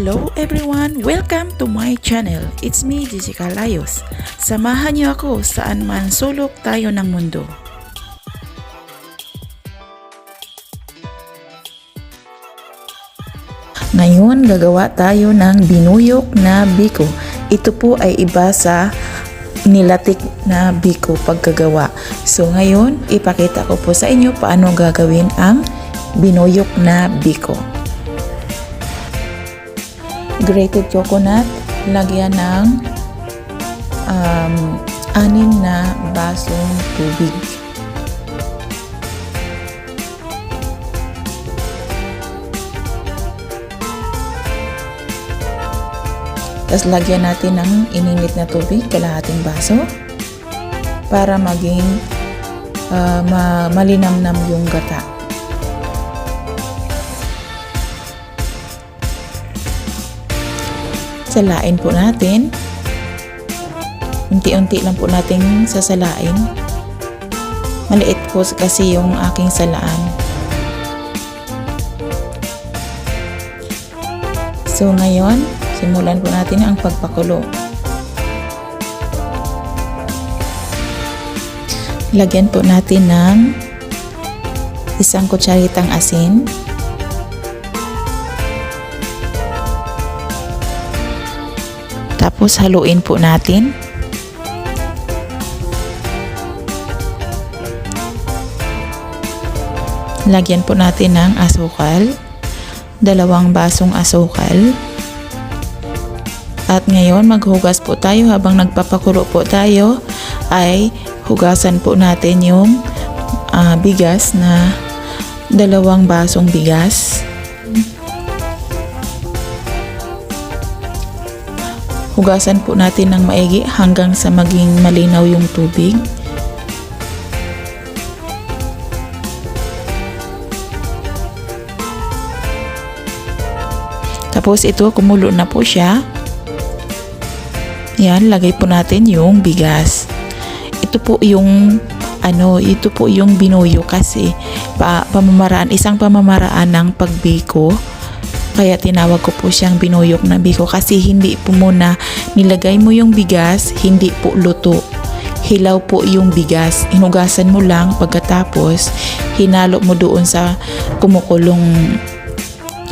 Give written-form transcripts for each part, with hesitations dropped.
Hello everyone! Welcome to my channel. It's me, Jessica Layos. Samahan niyo ako saan man sulok tayo ng mundo. Ngayon, gagawa tayo ng binuyok na biko. Ito po ay iba sa nilatik na biko pagkagawa. So ngayon, ipakita ko po sa inyo paano gagawin ang binuyok na biko. Grated coconut, lagyan ng 6 na basong tubig. Tapos lagyan natin ng ininit na tubig, kalahating baso, para maging malinamnam yung gata. Salain po natin. Unti-unti lang po natin sasalain. Maliit po kasi yung aking salaan. So ngayon, simulan po natin ang pagpakulo. Lagyan po natin ng 1 kutsaritang asin. Tapos haluin po natin. Lagyan po natin ng asukal. 2 basong asukal. At ngayon maghugas po tayo habang nagpapakulo po tayo, ay hugasan po natin yung bigas na 2 basong bigas. Hugasan po natin ng maigi hanggang sa maging malinaw yung tubig. Tapos ito, kumulo na po siya. Yan, lagay po natin yung bigas. Ito po yung binuyo kasi isang pamamaraan ng pagbiko. Kaya tinawag ko po siyang binuyok na biko kasi hindi po muna nilagay mo yung bigas, hindi po luto. Hilaw po yung bigas. Hinugasan mo lang, pagkatapos hinalo mo doon sa kumukulong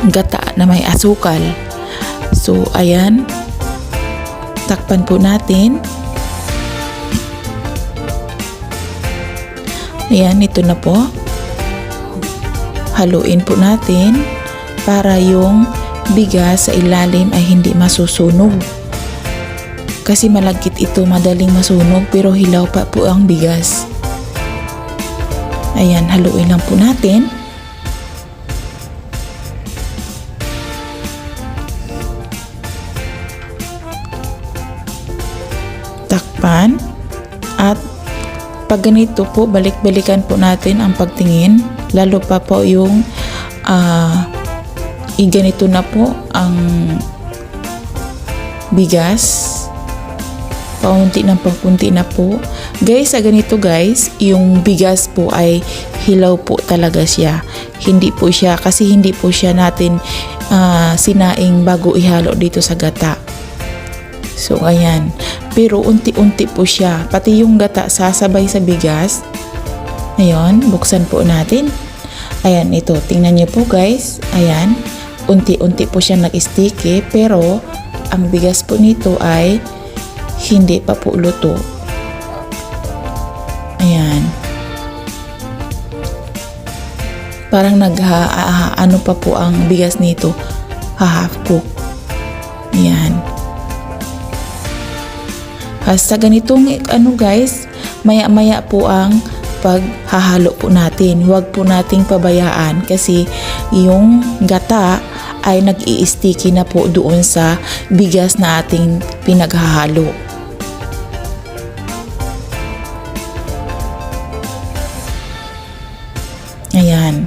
gata na may asukal. So ayan, takpan po natin. Ayan, ito na po. Haluin po natin para yung bigas sa ilalim ay hindi masusunog. Kasi malagkit ito, madaling masunog, pero hilaw pa po ang bigas. Ayan, haluin lang po natin. Takpan. At pag ganito po, balik-balikan po natin ang pagtingin. Lalo pa po yung ganito na po ang bigas. Paunti ng pagpunti na po. Guys, sa ganito guys, yung bigas po ay hilaw po talaga siya. Hindi po siya natin sinaing bago ihalo dito sa gata. So ayan. Pero unti-unti po siya. Pati yung gata sasabay sa bigas. Ngayon, buksan po natin. Ayan, ito. Tingnan niyo po guys. Ayan. Unti-unti po siya nag-sticky, pero ang bigas po nito ay hindi pa po luto. Ayan. Parang ano pa po ang bigas nito, half cook. Ayan. Sa ganitong guys, maya-maya po ang paghahalo po natin. Huwag po nating pabayaan kasi yung gata ay nag-i-sticky na po doon sa bigas na ating pinaghahalo. Ayan.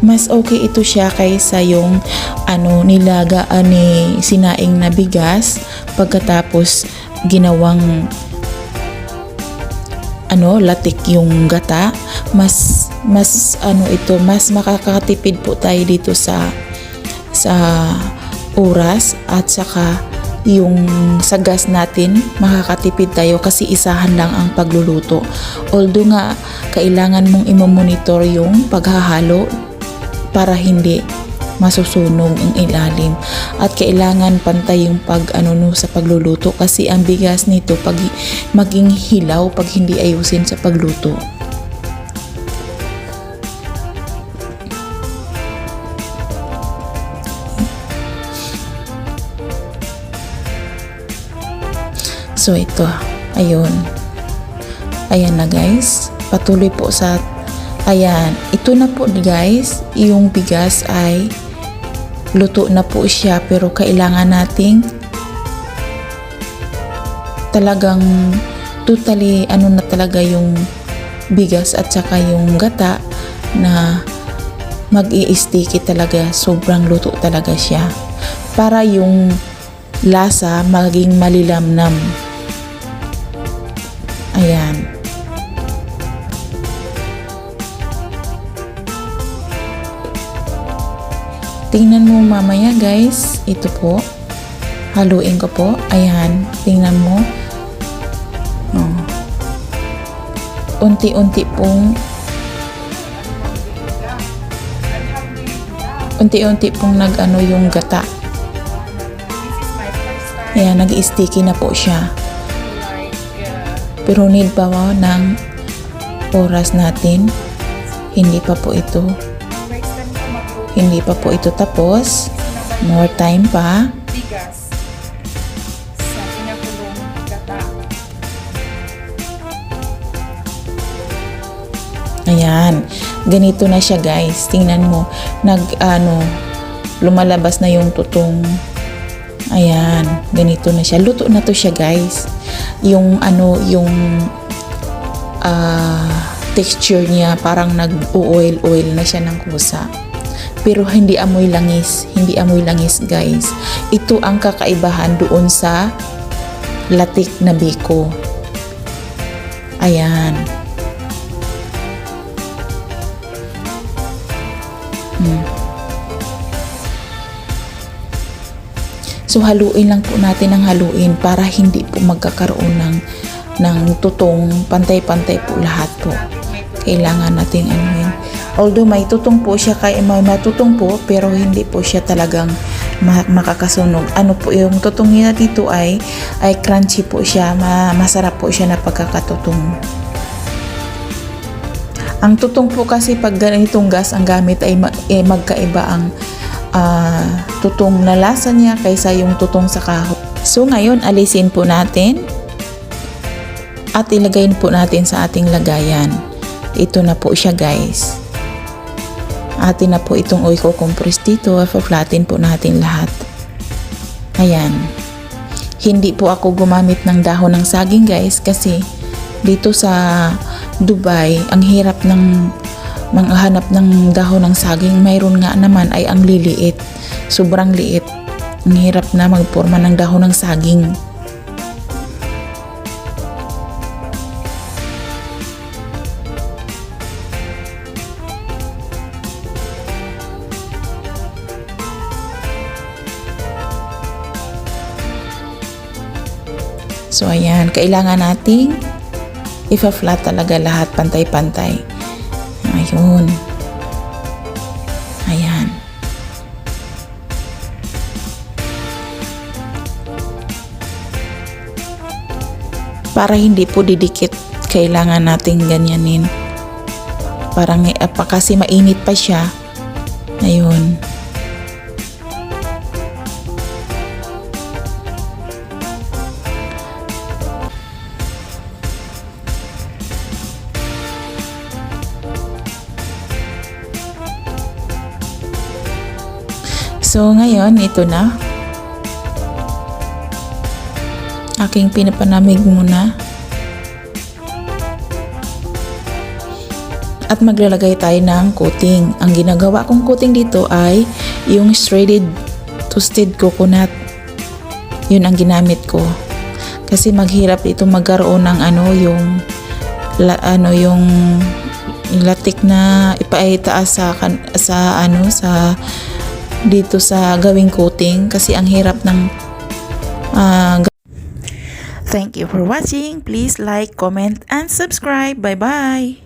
Mas okay ito siya kaysa yung nilagaan ni sinaing na bigas pagkatapos ginawang latik yung gata, mas mas makakatipid po tayo dito sa oras, at saka yung sa gas natin makakatipid tayo kasi isahan lang ang pagluluto. Although nga kailangan mong i-monitor yung paghahalo para hindi masusunog ang ilalim, at kailangan pantay yung sa pagluluto kasi ang bigas nito pag maging hilaw pag hindi ayusin sa pagluto. So ito, ayan na guys, patuloy po sa ito na po guys, yung bigas ay luto na po siya, pero kailangan nating talagang totally na talaga yung bigas at saka yung gata na mag-i-sticky talaga, sobrang luto talaga siya para yung lasa maging malilamnam. Ayan. Tingnan mo mamaya guys, ito po. Haluin ko po. Ayan, tingnan mo. Oh. Unti-unti pong yung gata. Ayan, nag-sticky na po siya. Pero need pa ng oras natin. Hindi pa po ito tapos. More time pa. Bigas sa pinakulong gata. Ayan, ganito na siya guys. Tingnan mo, lumalabas na yung tutong. Ayan, ganito na siya. Luto na to siya guys. Yung texture niya parang nag-oil na siya ng kusa. Pero hindi amoy langis guys. Ito ang kakaibahan doon sa latik na biko. Ayan. So haluin lang po natin ng haluin para hindi po magkakaroon ng tutong, pantay-pantay po lahat po. Kailangan nating anuhin. Although may tutong po siya, may matutong po, pero hindi po siya talagang makakasunog. Ano po yung tutong niya dito ay crunchy po siya, masarap po siya na pagkakatutong. Ang tutong po kasi pag ganitong gas ang gamit ay magkaiba ang tutong na lasa niya kaysa yung tutong sa kahoy. So ngayon alisin po natin at ilagay po natin sa ating lagayan. Ito na po siya guys. Atin na po itong i-compress dito. Flatten po natin lahat. Ayan. Hindi po ako gumamit ng dahon ng saging guys kasi dito sa Dubai ang hirap ng manghanap ng dahon ng saging. Mayroon nga naman ay ang liliit. Sobrang liit. Ang hirap na magporma ng dahon ng saging. So ayan, kailangan nating ipa-flat talaga lahat, pantay-pantay. Ayun. Ayan. Para hindi po didikit, kailangan nating ganyanin. Parang kasi mainit pa siya. Ayun. So ngayon, ito na. Aking pinapanamig muna. At maglalagay tayo ng coating. Ang ginagawa kong coating dito ay yung shredded toasted coconut. Yun ang ginamit ko. Kasi maghirap ito magkaroon ng yung yung latik na ipaitaas sa dito sa gawing coating kasi ang hirap ng Thank you for watching. Please like, comment, and subscribe. Bye-bye!